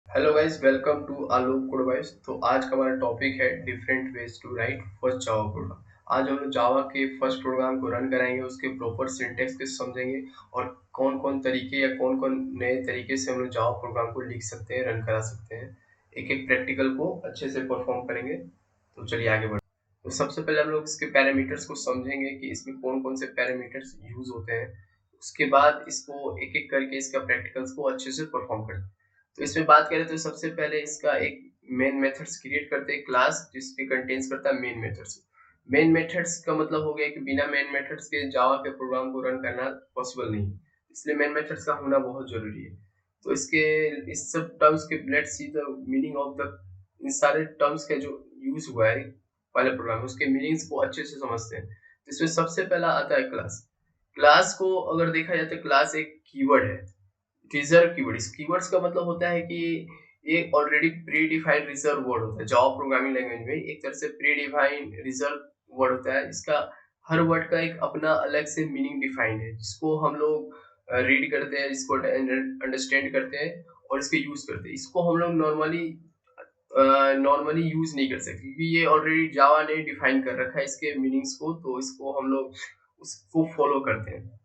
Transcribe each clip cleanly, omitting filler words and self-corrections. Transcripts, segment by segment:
Hello guys, welcome to Alok code wise. तो आज का हमारा टॉपिक है different ways to write first Java program. आज हम लोग जावा के फर्स्ट प्रोग्राम को रन कराएंगे, उसके प्रॉपर सिंटेक्स को समझेंगे और कौन कौन तरीके या कौन कौन नए तरीके से हम लोग जावा प्रोग्राम को लिख सकते हैं, रन करा सकते हैं। एक एक प्रैक्टिकल को अच्छे से परफॉर्म करेंगे। तो चलिए आगे बढ़ते हैं। तो सबसे पहले हम लोग इसके पैरामीटर्स को समझेंगे कि इसमें कौन कौन से पैरामीटर्स यूज होते हैं। उसके बाद इसको एक एक करके इसका प्रैक्टिकल्स को अच्छे से परफॉर्म करते हैं। तो इसमें बात करें तो सबसे पहले इसका एक मेन मेथड्स क्रिएट करते हैं क्लास, जिसके कंटेन्स करता है मेन मेथड्स। मेन मेथड्स का मतलब हो गया कि बिना मेन मेथड्स के जावा के प्रोग्राम को रन करना पॉसिबल नहीं, इसलिए मेन मेथड्स का होना बहुत जरूरी है। तो इसके इस सब टर्म्स के let's see the meaning of the, इन सारे टर्म्स का जो यूज हुआ है पहले प्रोग्राम में, उसके मीनिंग्स को अच्छे से समझते हैं। तो इसमें सबसे पहला आता है क्लास। क्लास को अगर देखा जाए तो क्लास एक कीवर्ड है, रिजर्व कीवर्ड्स। कीवर्ड्स का मतलब होता है कि ये already pre defined reserve word होता है। जावा प्रोग्रामिंग लैंग्वेज में एक तरह से प्री डिफाइंड रिजर्व वर्ड होता है। इसका हर वर्ड का एक अपना अलग से मीनिंग डिफाइंड है, जिसको हम लोग रीड करते हैं, जिसको अंडरस्टैंड करते हैं और इसके यूज करते हैं। इसको हम लोग नॉर्मली यूज नहीं कर सकते, क्योंकि ये ऑलरेडी जावा ने डिफाइन कर रखा है इसके मीनिंग्स को, तो इसको हम लोग उसको फॉलो करते हैं।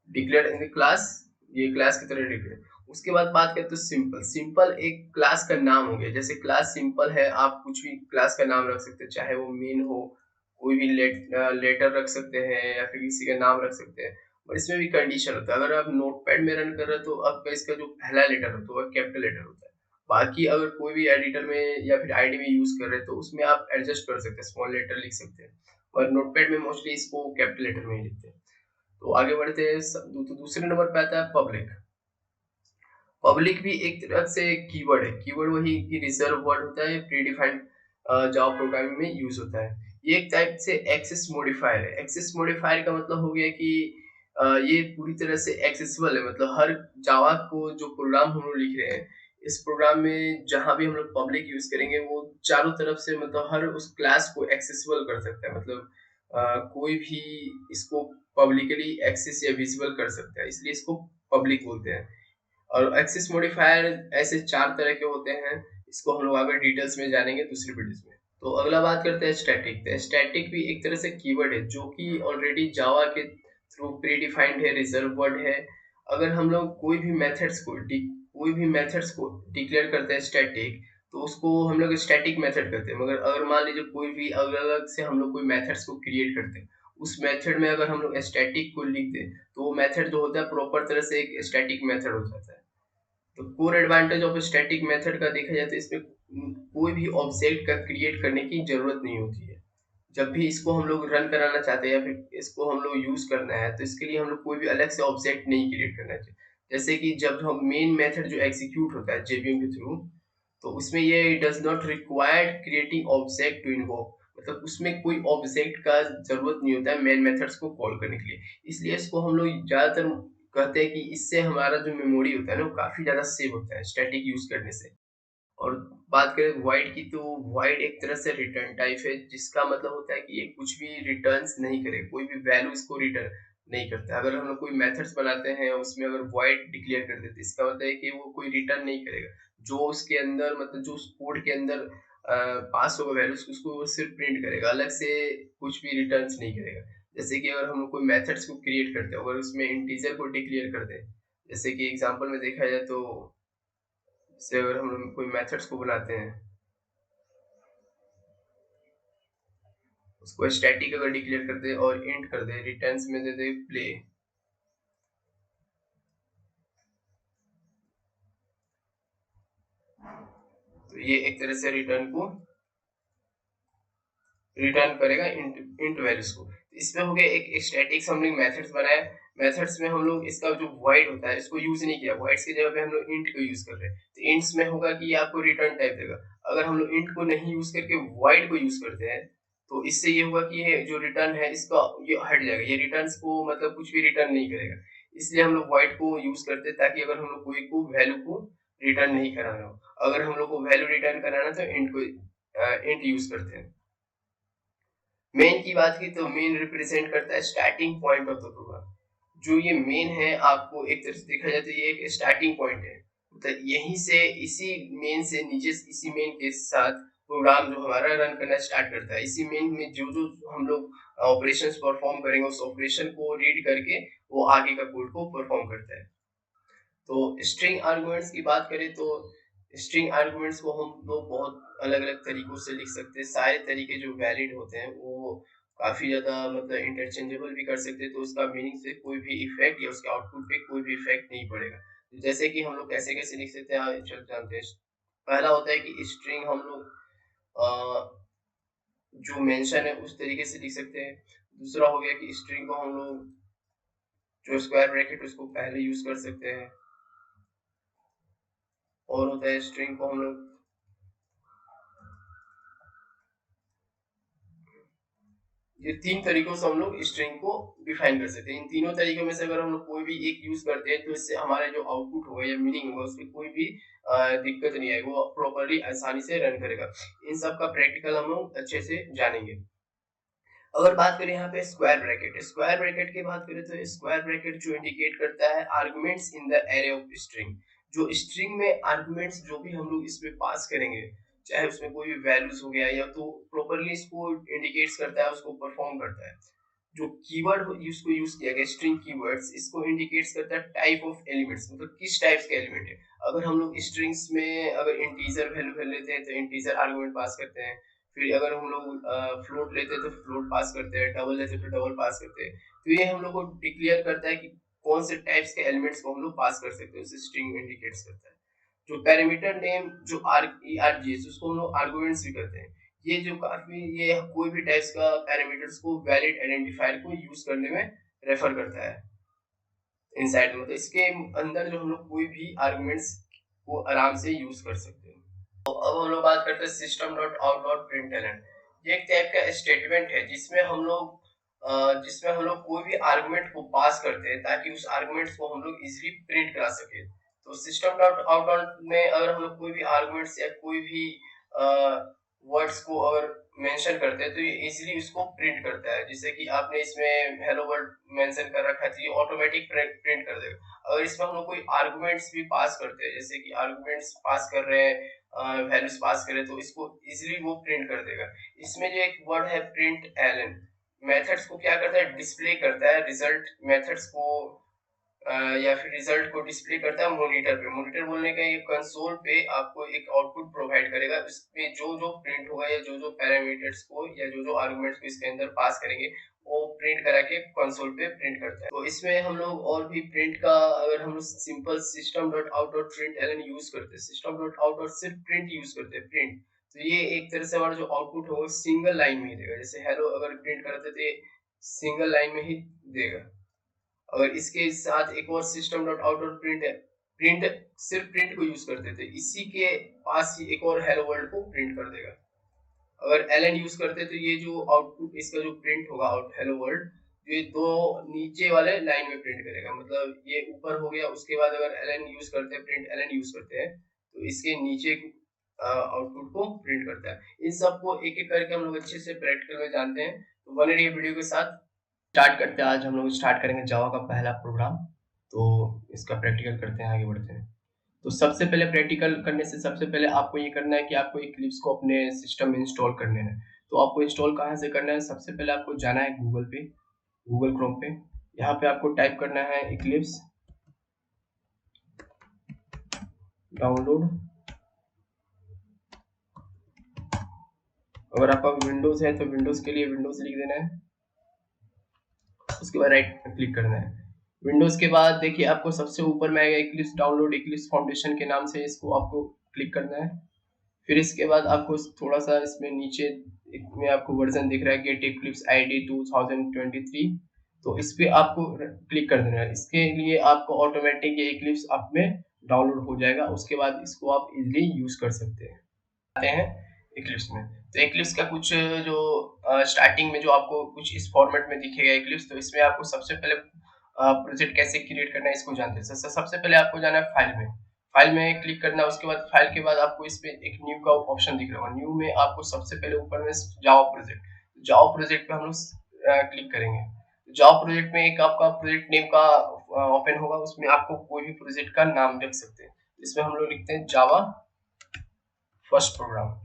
डिक्लेयर इन द क्लास, ये क्लास की तरह डिक्लेयर। उसके बाद बात करें तो सिंपल। सिंपल एक क्लास का नाम हो गया। जैसे क्लास सिंपल है, आप कुछ भी क्लास का नाम रख सकते हैं, चाहे वो मेन हो, कोई भी लेटर रख सकते हैं या फिर किसी का नाम रख सकते हैं। और इसमें भी कंडीशन होता है। अगर आप नोटपैड में रन कर रहे हो तो आपका इसका जो पहला लेटर होता है वो कैपिटल लेटर होता है। बाकी अगर कोई भी एडिटर में या फिर आईडी में यूज कर रहे हैं तो उसमें आप एडजस्ट कर सकते हैं, स्मॉल लेटर लिख सकते हैं। और नोटपैड में मोस्टली इसको कैपिटल लेटर में ही लिखते हैं। तो आगे बढ़ते हैं। तो दूसरे नंबर पे आता है पब्लिक। पब्लिक भी एक तरह से कीवर्ड है। कीवर्ड वही कि रिजर्व वर्ड होता है, प्री डिफाइंड जावा प्रोग्रामिंग में यूज होता है। ये एक टाइप से एक्सेस मॉडिफायर है। एक्सेस मॉडिफायर का मतलब हो गया कि ये पूरी तरह से एक्सेसिबल है। मतलब हर जावा को जो प्रोग्राम हम लोग लिख रहे हैं, इस प्रोग्राम में जहां भी हम लोग पब्लिक यूज करेंगे वो चारों तरफ से मतलब हर उस क्लास को एक्सेसिबल कर सकता है। मतलब कोई भी इसको पब्लिकली एक्सेस या विजिबल कर सकता है, इसलिए इसको पब्लिक बोलते हैं। और एक्सेस मॉडिफायर ऐसे चार तरह के होते हैं। इसको हम लोग आगे डिटेल्स में जानेंगे दूसरी वीडियोस में। तो अगला बात करते हैं स्टैटिक। तो स्टैटिक भी एक तरह से कीवर्ड है, जो कि ऑलरेडी जावा के थ्रू प्री डिफाइंड है, रिजर्व वर्ड है। अगर हम लोग कोई भी मेथड्स को डिक्लेयर करते हैं स्टैटिक, तो उसको हम लोग स्टैटिक मेथड करते हैं। मगर अगर मान लीजिए कोई भी अलग अलग से हम लोग कोई मेथड्स को क्रिएट करते हैं, उस मेथड में अगर हम लोग स्टैटिक को लिख दें तो वो मेथड जो होता है प्रॉपर तरह से एक स्टैटिक मेथड हो जाता है। तो core advantage of static method का देखा जाए तो इसमें कोई भी ऑब्जेक्ट का क्रिएट करने की जरूरत नहीं होती है। जब भी इसको हम लोग रन कराना चाहते हैं या फिर इसको हम लोग यूज करना है, तो इसके लिए हम लोग कोई भी अलग से ऑब्जेक्ट नहीं क्रिएट करना चाहिए। जैसे कि जब हम मेन मेथड जो एग्जीक्यूट होता है जेवीएम के थ्रू, तो उसमें ये does not required creating object to invoke. मतलब उसमें कोई ऑब्जेक्ट का जरूरत नहीं होता है मेन मेथड्स को कॉल करने के लिए। इसलिए इसको हम लोग ज्यादातर कहते हैं कि इससे हमारा जो मेमोरी होता है ना, वो काफी ज्यादा सेव होता है स्टैटिक यूज करने से। और बात करें वॉइड की, तो वॉइड एक तरह से रिटर्न टाइप है, जिसका मतलब होता है कि ये कुछ भी रिटर्न्स नहीं करेगा, कोई भी वैल्यू इसको रिटर्न नहीं करता। अगर हम लोग कोई मेथड्स बनाते हैं उसमें अगर वॉइड डिक्लेयर कर देते, इसका मतलब है कि वो कोई रिटर्न नहीं करेगा। जो उसके अंदर मतलब जो उस कोड के अंदर पास होगा वैल्यूज, उसको वो सिर्फ प्रिंट करेगा, अलग से कुछ भी रिटर्न्स नहीं करेगा। जैसे कि अगर हम लोग कोई मेथड्स को क्रिएट करते हैं, अगर उसमें इंटीजर को डिक्लेयर कर दें, जैसे कि एग्जांपल में देखा जाए तो, जैसे अगर हम लोग कोई मेथड्स को बनाते हैं, उसको स्टैटिक अगर डिक्लेयर कर दे और इंट कर दे, रिटर्न्स में दे दे प्ले, तो ये एक तरह से रिटर्न को रिटर्न करेगा इंट इंट वैल्यूज को। इसमें हो गया एक स्टैटिक हमने मेथड्स बनाया। मेथड्स में हम लोग इसका जो वॉइड होता है इसको यूज नहीं किया, वॉइड्स की जगह पे हम लोग इंट को यूज कर रहे हैं। तो इंट्स में होगा कि ये आपको रिटर्न टाइप देगा। अगर हम लोग इंट को नहीं यूज करके वॉइड को यूज करते हैं, तो इससे ये होगा कि ये जो रिटर्न है इसका ये हट जाएगा, ये रिटर्न्स को मतलब कुछ भी रिटर्न नहीं करेगा। इसलिए हम लोग वॉइड को यूज करते हैं, ताकि अगर हम लोग कोई को वैल्यू को रिटर्न नहीं कराना हो, अगर हम लोग को वैल्यू रिटर्न कराना तो इंट को इंट यूज करते हैं। मेन की बात की तो मेन रिप्रेजेंट करता है starting point of the program. जो ये मेन है, आपको एक तरह से देखा जाए तो ये एक स्टार्टिंग पॉइंट है। तो यहीं से इसी मेन से नीचे से इसी मेन के साथ प्रोग्राम जो हमारा रन करना स्टार्ट करता है। इसी मेन में जो-जो हम लोग ऑपरेशंस परफॉर्म करेंगे उस ऑपरेशन को रीड करके वो आगे का कोड को परफॉर्म करता है। तो स्ट्रिंग आर्गुमेंट्स की बात करें तो स्ट्रिंग आर्गुमेंट्स को हम लोग बहुत अलग-अलग तरीकों से लिख सकते हैं। सारे तरीके जो वैलिड होते हैं वो काफ़ी ज़्यादा मतलब इंटरचेंजेबल भी कर सकते हैं, तो उसका मीनिंग से कोई भी इफ़ेक्ट या उसके आउटपुट पे कोई भी इफ़ेक्ट नहीं पड़ेगा। जैसे कि हम लोग कैसे-कैसे लिख सकते हैं चल जानते हैं। पहला होता है कि स्ट्रिंग हम लोग अ, जो मेंशन है उस तरीके से लिख सकते हैं। दूसरा हो गया कि स्ट्रिंग को हम लोग जो स्क्वायर ब्रैकेट उसको पहले यूज़ कर सकते हैं। और होता है स्ट्रिंग को हम लोग ये 3 तरीकों से हम लोग स्ट्रिंग को डिफाइन कर सकते हैं। इन तीनों तरीकों में से अगर हम लोग कोई भी एक यूज़ करते हैं तो इससे हमारा जो आउटपुट होगा या मीनिंग होगा उसमें कोई भी दिक्कत नहीं आएगी। वो प्रॉपर्ली आसानी से रन करेगा। इन सब का प्रैक्टिकल हम लोग अच्छे से जानेंगे। अगर बात करें यहाँ पे स्क्वायर ब्रैकेट की बात करें तो स्क्वायर ब्रैकेट जो इंडिकेट करता है arguments in the array of string. जो स्ट्रिंग में आर्गुमेंट्स जो भी हम लोग इसमें पास करेंगे, चाहे उसमें कोई भी वैल्यूज हो गया या तो प्रॉपर्ली इसको इंडिकेट्स करता है, उसको परफॉर्म करता है। जो कीवर्ड इसको यूज किया गया स्ट्रिंग कीवर्ड्स इसको इंडिकेट्स करता है टाइप ऑफ एलिमेंट्स, मतलब किस टाइप्स के एलिमेंट है। अगर हम लोग स्ट्रिंग्स में अगर इंटीजर वैल्यू लेते हैं तो इंटीजर आर्गुमेंट पास करते हैं। फिर अगर हम लोग फ्लोट लेते हैं तो फ्लोट पास करते हैं, डबल लेते हैं तो डबल पास करते हैं। तो ये हम लोग को डिक्लेयर करता है कि कौन से टाइप्स के एलिमेंट्स को हम लोग पास कर सकते हैं, उसे स्ट्रिंग इंडिकेट्स करता है। जो पैरामीटर नेम जो आरजीएस उसको हम लोग आर्गुमेंट्स भी करते हैं। ये जो काफी ये कोई भी टाइप्स का पैरामीटर्स को वैलिड आइडेंटिफायर को यूज करने में रेफर करता है इनसाइड में। तो इसके अंदर जो हम लोग कोई भी आर्गुमेंट्स को आराम से यूज कर सकते हैं। तो अब हम लोग बात करते हैं system dot out dot println. ये एक टाइप का स्टेटमेंट है जिसमें हम लोग कोई भी आर्गुमेंट को पास करते हैं ताकि उस आर्गुमेंट्स को हम लोग इजीली प्रिंट करा सके। तो सिस्टम डॉट आउट डॉट में अगर हम लोग कोई भी आर्गुमेंट्स या कोई भी वर्ड्स को अगर मेंशन करते हैं तो ये इजीली उसको प्रिंट करता है। जैसे कि आपने इसमें हेलो वर्ल्ड मेंशन कर रखा है तो ये ऑटोमेटिक प्रिंट कर देगा। अगर इसमें हम लोग कोई आर्गुमेंट्स भी पास करते हैं, जैसे कि आर्गुमेंट्स पास कर रहे हैं, वैल्यूज पास करें तो इसको इजीली वो प्रिंट कर देगा। इसमें जो एक वर्ड है प्रिंट एलन मेथड्स को क्या करता है डिस्प्ले करता है रिजल्ट मेथड्स को या फिर रिजल्ट को डिस्प्ले करता है मॉनिटर पे। मॉनिटर बोलने का ये कंसोल पे आपको एक आउटपुट प्रोवाइड करेगा। उसमें जो जो प्रिंट होगा या जो जो पैरामीटर्स को या जो जो आर्गुमेंट्स को इसके अंदर पास करेंगे वो प्रिंट करा के कंसोल पे प्रिंट करता है। तो इसमें हम लोग और भी प्रिंट का अगर हम लोग simple system dot out dot print ln use करते हैं, सिस्टम डॉट आउट डॉट सिर्फ प्रिंट यूज करते हैं प्रिंट। तो ये एक तरह से हमारा जो आउटपुट होगा सिंगल लाइन में ही देगा। जैसे हेलो अगर प्रिंट करते तो ये सिंगल लाइन में ही देगा। और इसके साथ एक और system dot out dot print है। प्रिंट सिर्फ प्रिंट को यूज करते थे, इसी के पास ही एक और हेलो वर्ल्ड को प्रिंट कर देगा। अगर एलन यूज करते तो ये जो आउटपुट इसका जो प्रिंट होगा आउट हेलो वर्ल्ड ये दो नीचे वाले लाइन में प्रिंट करेगा। मतलब ये ऊपर हो गया, उसके बाद अगर एलन यूज करते हैं प्रिंट एलन यूज करते हैं तो इसके नीचे आउटपुट को प्रिंट करता है। इन सब को एक एक करके हम लोग अच्छे से प्रैक्टिकल में जानते हैं। तो बने रहिए वीडियो के साथ। स्टार्ट करते हैं। आज हम लोग स्टार्ट करेंगे जावा का पहला प्रोग्राम। तो इसका प्रैक्टिकल करते हैं, आगे बढ़ते हैं। तो सबसे पहले प्रैक्टिकल करने से सबसे पहले आपको ये करना है कि आपको इक्लिप्स को अपने सिस्टम में इंस्टॉल करने हैं। तो आपको इंस्टॉल कहाँ से करना है, सबसे पहले आपको जाना है गूगल पे, गूगल क्रोम पे। यहाँ पे आपको टाइप करना है इक्लिप्स डाउनलोड। अगर आपका विंडोज है तो विंडोज के लिए विंडोज लिख देना है, उसके बाद राइट क्लिक करना है। विंडोज के बाद देखिए आपको सबसे ऊपर में आएगा इक्लिप्स डाउनलोड इक्लिप्स फाउंडेशन के नाम से, इसको आपको क्लिक करना है। फिर इसके बाद आपको थोड़ा सा इसमें नीचे में आपको वर्जन दिख रहा है गेट इक्लिप्स आईडी 2023। तो इस पे आपको क्लिक कर देना है। इसके लिए आपको ऑटोमेटिक ये इक्लिप्स आप में डाउनलोड हो जाएगा। उसके बाद इसको आप इजीली यूज कर सकते हैं। आते हैं इक्लिप्स में। तो इक्लिप्स का कुछ जो स्टार्टिंग में जो आपको कुछ इस फॉर्मेट में दिखेगा इक्लिप्स। तो इसमें आपको सबसे पहले प्रोजेक्ट कैसे क्रिएट करना है इसको जानते हैं। सबसे पहले आपको जाना है फाइल में, फाइल में क्लिक करना है। उसके बाद फाइल के बाद आपको इस पे एक न्यू का ऑप्शन दिख रहा होगा। न्यू में आपको सबसे पहले ऊपर में जावा प्रोजेक्ट पे हम लोग क्लिक करेंगे। जावा प्रोजेक्ट में एक आपका प्रोजेक्ट नेम का ओपन होगा, उसमें आपको कोई भी प्रोजेक्ट का नाम रख सकते हैं। इसमें हम लोग लिखते हैं जावा फर्स्ट प्रोग्राम।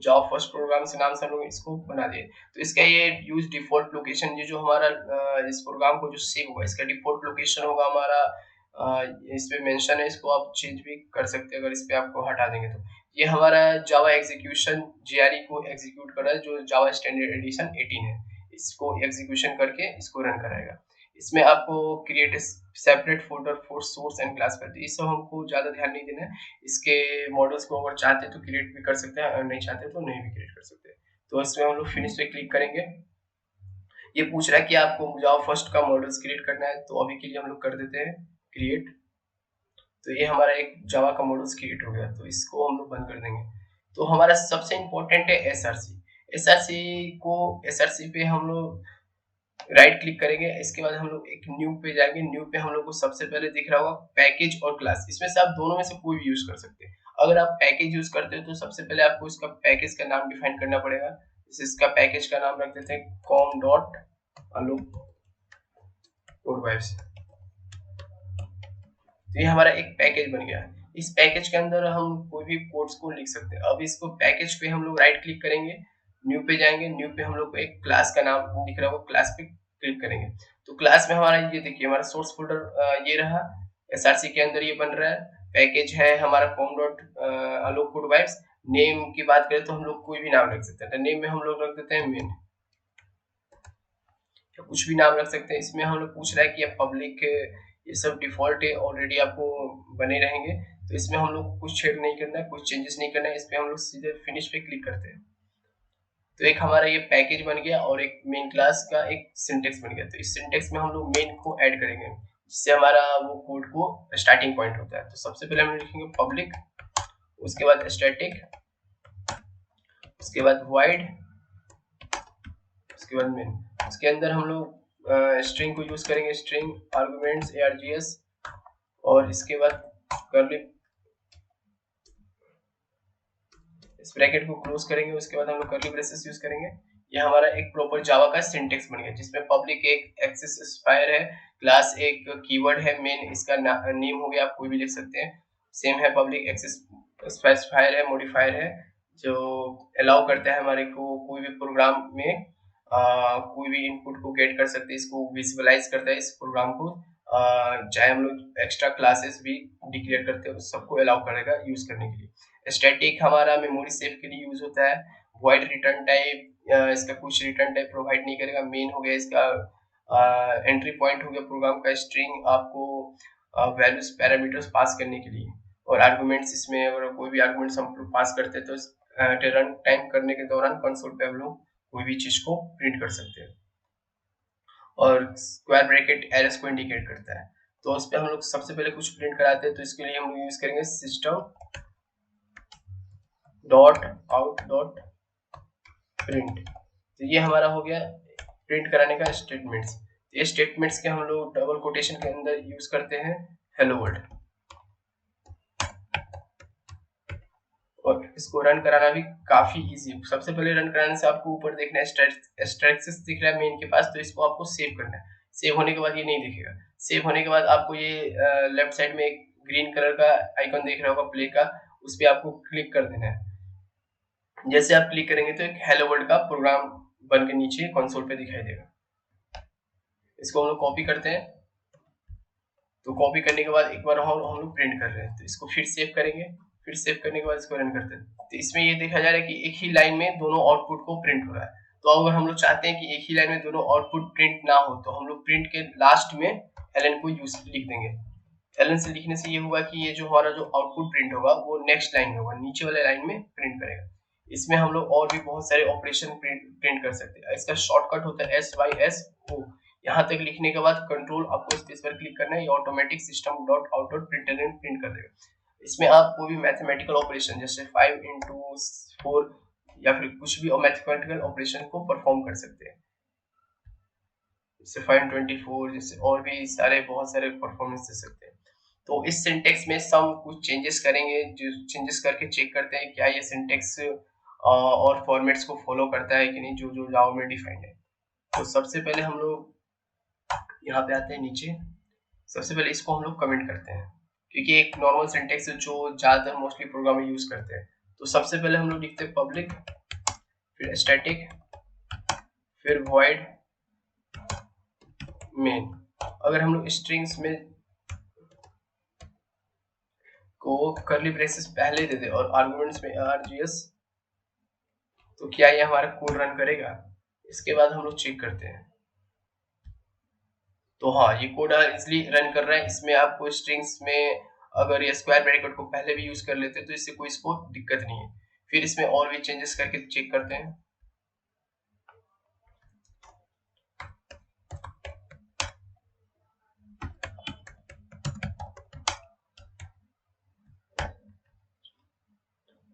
जावा फर्स्ट प्रोग्राम से नाम से हम लोग इसको बना दिए। तो इसका ये यूज डिफॉल्ट लोकेशन, ये जो हमारा इस प्रोग्राम को जो सेव होगा इसका डिफॉल्ट लोकेशन होगा हमारा इस पे मेंशन है, इसको आप चेंज भी कर सकते हैं अगर इस पे आपको हटा देंगे तो। ये हमारा जावा एग्जीक्यूशन जीआरई को एग्जीक्यूट कर रहा है, जो जावा स्टैंडर्ड एडिशन 18 है, इसको एग्जीक्यूशन करके इसको रन कराएगा। इसमें आपको create separate folder for source and class पर, इस सब हमको ज्यादा ध्यान नहीं देना है। इसके मॉडल्स को अगर चाहते हैं तो क्रिएट भी कर सकते हैं, अगर नहीं चाहते तो नहीं भी क्रिएट कर सकते। तो इसमें हम लोग फिनिश पे क्लिक करेंगे। ये पूछ रहा है कि आपको जावा फर्स्ट का मॉडल्स क्रिएट करना है, तो अभी के लिए हम लोग कर देते हैं क्रिएट। तो ये हमारा एक जावा का मॉडल्स क्रिएट हो गया, तो इसको हम लोग बंद कर देंगे। तो हमारा सबसे इम्पोर्टेंट है एसआरसी। एसआरसी पे हम लोग राइट क्लिक करेंगे। इसके बाद हम लोग एक न्यू पे जाएंगे। न्यू पे हम लोग को सबसे पहले दिख रहा होगा पैकेज और क्लास, इसमें से आप दोनों में से कोई भी यूज कर सकते हैं। अगर आप पैकेज यूज करते हो तो सबसे पहले आपको इसका पैकेज का नाम डिफाइन करना पड़ेगा। इसका पैकेज का नाम रख देते हैं com dot Alok code vibes. तो ये हमारा एक पैकेज बन गया। इस पैकेज के अंदर हम कोई भी कोड्स को लिख सकते हैं। अब इसको पैकेज पे हम लोग राइट क्लिक करेंगे, न्यू पे जाएंगे। न्यू पे हम लोग को एक क्लास का नाम दिख रहा होगा, क्लास पे क्लिक करेंगे। तो क्लास में हमारा ये देखिए हमारा सोर्स फोल्डर ये रहा, एसआरसी के अंदर ये बन रहा है। पैकेज है हमारा com dot Alok code vibes. Name की बात करें तो हम लोग कोई भी नाम रख सकते हैं। तो नेम में हम लोग रख देते हैं मेन, तो कुछ भी नाम रख सकते हैं। इसमें हम लोग पूछ रहा है कि पब्लिक, ये सब डिफॉल्ट है ऑलरेडी आपको बने रहेंगे। तो इसमें हम लोग कुछ छेड़ नहीं करना है, कुछ चेंजेस नहीं करना है। इस पे हम लोग सीधे फिनिश पे क्लिक करते हैं। तो एक हमारा ये पैकेज बन गया और एक मेन क्लास का एक सिंटेक्स बन गया। तो इस सिंटेक्स में हम लोग मेन को ऐड करेंगे, जिससे हमारा वो कोड को स्टार्टिंग पॉइंट होता है। तो सबसे पहले हम लिखेंगे पब्लिक, उसके बाद स्टैटिक, उसके बाद void, उसके बाद मेन। उसके अंदर हम लोग स्ट्रिंग को यूज करेंगे, स्ट्रिंग आर्गुमेंट्स args, और इसके बाद कर्ली इस ब्रैकेट को क्लोज करेंगे। उसके बाद हम लोग कर्ली ब्रेसेस यूज करेंगे। ये हमारा एक प्रॉपर जावा का सिंटेक्स बन गया, जिसमें पब्लिक एक एक्सेस स्पेसिफायर है, क्लास एक कीवर्ड है, मेन इसका नेम हो गया, आप कोई भी लिख सकते हैं। सेम है पब्लिक एक्सेस स्पेसिफायर है, मॉडिफायर है, जो अलाउ करता है हमारे को कोई भी प्रोग्राम में कोई भी इनपुट को गेट कर सकते हैं, इसको विजुअलाइज करता है इस प्रोग्राम को। चाहे हम लोग एक्स्ट्रा क्लासेस भी डिक्लेयर करते हैं, उस सबको अलाउ करेगा यूज करने के लिए। स्टैटिक हमारा मेमोरी सेव के लिए यूज होता है। वॉइड रिटर्न टाइप, इसका कुछ रिटर्न टाइप प्रोवाइड नहीं करेगा। मेन हो गया इसका एंट्री पॉइंट हो गया प्रोग्राम का, स्ट्रिंग आपको वैल्यूज पैरामीटर्स पास करने के लिए। और आर्गुमेंट्स, इसमें अगर कोई भी आर्गुमेंट्स हम लोग पास करते हैं तो रन टाइम करने के दौरान कंसोल पे हम लोग कोई भी चीज को प्रिंट कर सकते हैं। और स्क्वायर ब्रैकेट एरर्स को इंडिकेट करता है। तो उस पर हम लोग सबसे पहले कुछ प्रिंट कराते हैं, तो इसके लिए हम लोग यूज करेंगे system dot out dot print. तो ये हमारा हो गया प्रिंट कराने का स्टेटमेंट्स। ये स्टेटमेंट्स के हम लोग डबल कोटेशन के अंदर यूज करते हैं हेलो वर्ल्ड। और इसको रन कराना भी काफी इजी। सबसे पहले रन कराने से आपको ऊपर देखना है स्ट्रैक्सेस दिख रहा है मेन के पास, तो इसको आपको सेव करना है। सेव होने के बाद ये नहीं दिखेगा। सेव होने के बाद आपको ये लेफ्ट साइड में एक ग्रीन कलर का आइकन दिख रहा होगा प्ले का, उस पर आपको क्लिक कर देना है। जैसे आप क्लिक करेंगे तो एक हेलो वर्ल्ड का प्रोग्राम बन के नीचे कंसोल पे दिखाई देगा। इसको हम लोग कॉपी करते हैं। तो कॉपी करने के बाद एक बार हम लोग प्रिंट कर रहे हैं, तो इसको फिर सेव करेंगे। फिर सेव करने के बाद इसको रन करते हैं। तो इसमें ये देखा जा रहा है कि एक ही लाइन में दोनों आउटपुट को प्रिंट हो रहा है। तो अगर हम लोग चाहते हैं कि एक ही लाइन में दोनों आउटपुट प्रिंट ना हो, तो हम लोग प्रिंट के लास्ट में एलन को यूज लिख देंगे। एलन से लिखने से ये होगा कि ये जो हमारा जो आउटपुट प्रिंट होगा वो नेक्स्ट लाइन में होगा, नीचे वाले लाइन में प्रिंट करेगा। इसमें हम लोग और भी बहुत सारे ऑपरेशन प्रिंट कर सकते हैं। इसका शॉर्टकट होता है SYSO। यहाँ तक लिखने के बाद कंट्रोल आपको स्पेस पर क्लिक करना है, ये automatic system dot out dot println print कर देगा। इसमें आप कोई भी मैथमेटिकल ऑपरेशन जैसे 5 into 4 या फिर कुछ भी मैथमेटिकल ऑपरेशन को परफॉर्म कर सकते हैं, जैसे 524, जैसे और भी सारे बहुत सारे परफॉर्मेंस दे सकते हैं। तो इस सिंटेक्स में सम कुछ चेंजेस करेंगे, जो चेंजेस करके चेक करते हैं क्या ये सिंटेक्स और फॉर्मेट्स को फॉलो करता है कि नहीं, जो जो जावा में डिफाइंड है। तो सबसे पहले हम लोग यहाँ पे आते हैं नीचे, सबसे पहले इसको हम लोग कमेंट करते हैं, क्योंकि एक नॉर्मल सिंटेक्स है जो ज़्यादातर मोस्टली प्रोग्राम में यूज़ करते हैं। तो सबसे पहले हम लोग लिखते हैं पब्लिक, फिर स्टैटिक, फिर वॉइड मेन। अगर हम लोग स्ट्रिंग्स में को करली ब्रेसेस पहले दे दे और आर्गुमेंट्स में args, तो क्या ये हमारा कोड रन करेगा? इसके बाद हम लोग चेक करते हैं, तो हाँ ये कोड इजिली रन कर रहा है। इसमें आपको स्ट्रिंग्स में अगर ये स्क्वायर ब्रैकेट को पहले भी यूज कर लेते हैं तो इससे कोई इसको दिक्कत नहीं है। फिर इसमें और भी चेंजेस करके चेक करते हैं।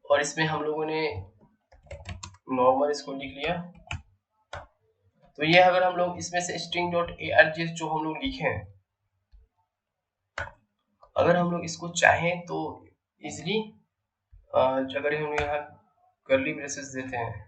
और इसमें हम लोगों ने नॉर्मल इसको लिख लिया। तो ये अगर हम लोग इसमें से string डॉट args जो हम लोग लिखे हैं, अगर हम लोग इसको चाहें तो इजिली, अगर हम यहाँ करली ब्रेसेस देते हैं,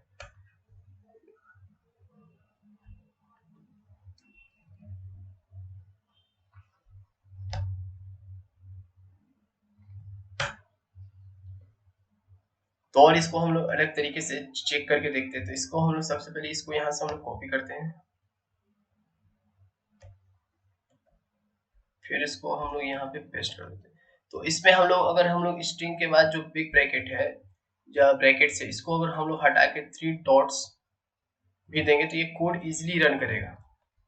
तो और इसको हम लोग अलग तरीके से चेक करके देखते हैं। तो इसको हम लोग सबसे पहले इसको यहाँ से हम लोग कॉपी करते हैं, फिर इसको हम लोग यहाँ पे पेस्ट कर देते हैं। तो इसमें हम लोग अगर हम लोग स्ट्रिंग के बाद जो बिग ब्रैकेट है या ब्रैकेट से इसको अगर हम लोग हटा के 3 डॉट्स भी देंगे तो ये कोड इजिली रन करेगा।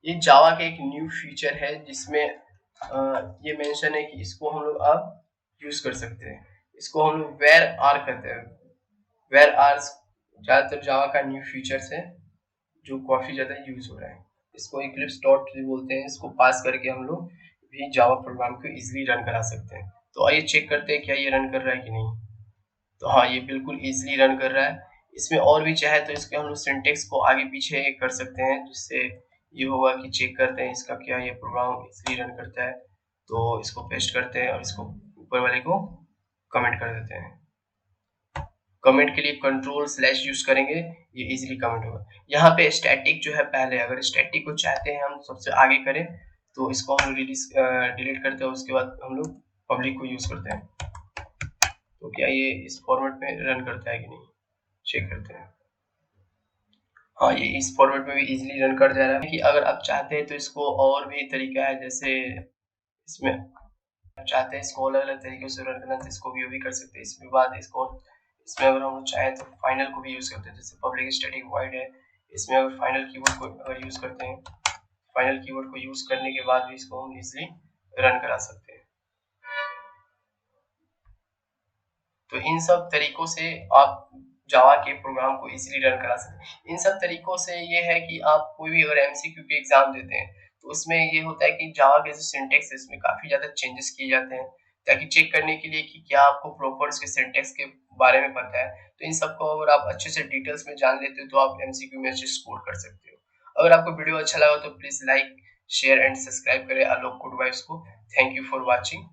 ये जावा का एक न्यू फीचर है जिसमें ये मेंशन है कि इसको हम लोग अब यूज कर सकते हैं। इसको हम लोग वेर आर कहते हैं। वेर आर ज्यादातर जावा का न्यू फीचर्स है जो काफी ज्यादा यूज हो रहा है। इसको इक्लिप्स डॉट भी बोलते हैं। इसको पास करके हम लोग भी जावा प्रोग्राम को इजिली रन करा सकते हैं। तो आइए चेक करते हैं क्या ये रन कर रहा है कि नहीं। तो हाँ ये बिल्कुल इजिली रन कर रहा है। इसमें और भी चाहे तो इसके हम लोग सिंटेक्स को आगे पीछे कर सकते हैं, जिससे ये होगा कि चेक करते हैं इसका क्या ये प्रोग्राम इजिली रन करता है। तो इसको पेस्ट करते हैं और इसको ऊपर वाले को कमेंट कर देते हैं। कमेंट के लिए कंट्रोल स्लैश यूज करेंगे, ये इजीली कमेंट होगा। यहाँ पे स्टैटिक जो है पहले, अगर स्टैटिक को चाहते हैं हम सबसे आगे करें तो इसको हम रिलीज डिलीट करते हैं। उसके बाद हम लोग पब्लिक को यूज करते हैं। तो क्या ये इस फॉर्मेट में रन करता है कि नहीं, चेक करते हैं। हाँ ये इस फॉर्मेट में भी इजीली रन कर जा रहा है। कि अगर आप चाहते हैं तो इसको और भी तरीका है, जैसे इसमें आप चाहते हैं इसको अलग अलग तरीके से रन करना तो इसको भी कर सकते हैं। इसमें बाद इसको इसमें अगर हम चाहें तो फाइनल को भी यूज करते हैं, जैसे पब्लिक स्टैटिक वॉइड है। इसमें अगर फाइनल कीवर्ड को अगर यूज करते हैं, फाइनल कीवर्ड को यूज करने के बाद भी इसको हम इजिली रन करा सकते हैं। तो इन सब तरीकों से आप जावा के प्रोग्राम को इजीली रन करा सकते हैं। इन सब तरीकों से ये है कि आप कोई भी अगर एमसीक्यू के एग्जाम देते हैं तो उसमें ये होता है कि जावा के जो सिंटेक्स है इसमें काफी ज्यादा चेंजेस किए जाते हैं, ताकि चेक करने के लिए कि क्या आपको प्रॉपर उसके सिंटेक्स के बारे में पता है। तो इन सबको अगर आप अच्छे से डिटेल्स में जान लेते हो तो आप एमसीक्यू में अच्छे स्कोर कर सकते हो। अगर आपको वीडियो अच्छा लगा तो please like share and subscribe करें आलोक गुड वाइब्स को। Thank you for watching.